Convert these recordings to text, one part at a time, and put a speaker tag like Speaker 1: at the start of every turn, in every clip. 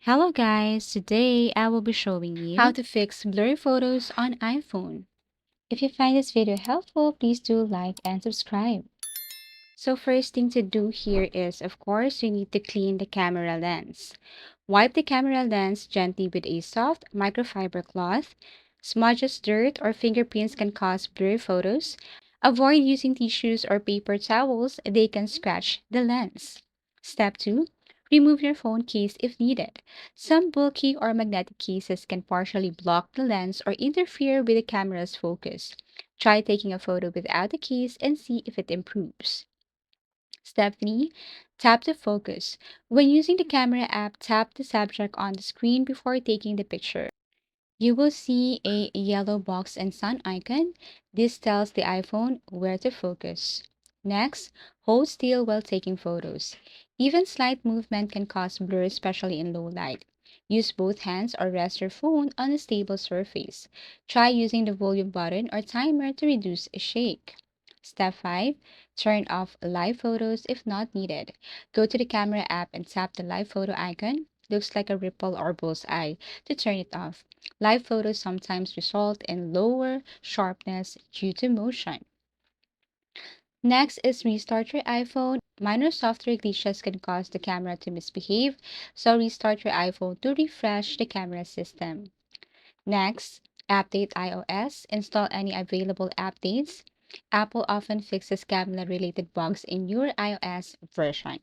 Speaker 1: Hello guys, today I will be showing you how to fix blurry photos on iPhone. If you find this video helpful, please do like and subscribe. So first thing to do here is, of course, you need to clean the camera lens. Wipe the camera lens gently with a soft microfiber cloth. Smudges, dirt, or fingerprints can cause blurry photos. Avoid using tissues or paper towels, they can scratch the lens. Step 2. Remove your phone case if needed. Some bulky or magnetic cases can partially block the lens or interfere with the camera's focus. Try taking a photo without the case and see if it improves. Step 3. Tap to focus. When using the camera app, tap the subject on the screen before taking the picture. You will see a yellow box and sun icon. This tells the iPhone where to focus. Next, hold still while taking photos. Even slight movement can cause blur, especially in low light. Use both hands or rest your phone on a stable surface. Try using the volume button or timer to reduce a shake. Step 5. Turn off live photos if not needed. Go to the camera app and tap the live photo icon. Looks like a ripple or bullseye to turn it off. Live photos sometimes result in lower sharpness due to motion. Next is restart your iPhone. Minor software glitches can cause the camera to misbehave, so restart your iPhone to refresh the camera system. Next, update iOS. Install any available updates. Apple often fixes camera-related bugs in your iOS version.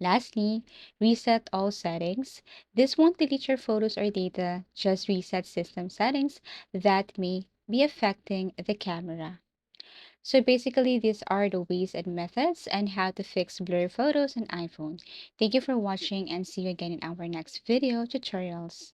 Speaker 1: Lastly, reset all settings. This won't delete your photos or data, just reset system settings that may be affecting the camera. So basically, these are the ways and methods and how to fix blurry photos on iPhone. Thank you for watching and see you again in our next video tutorials.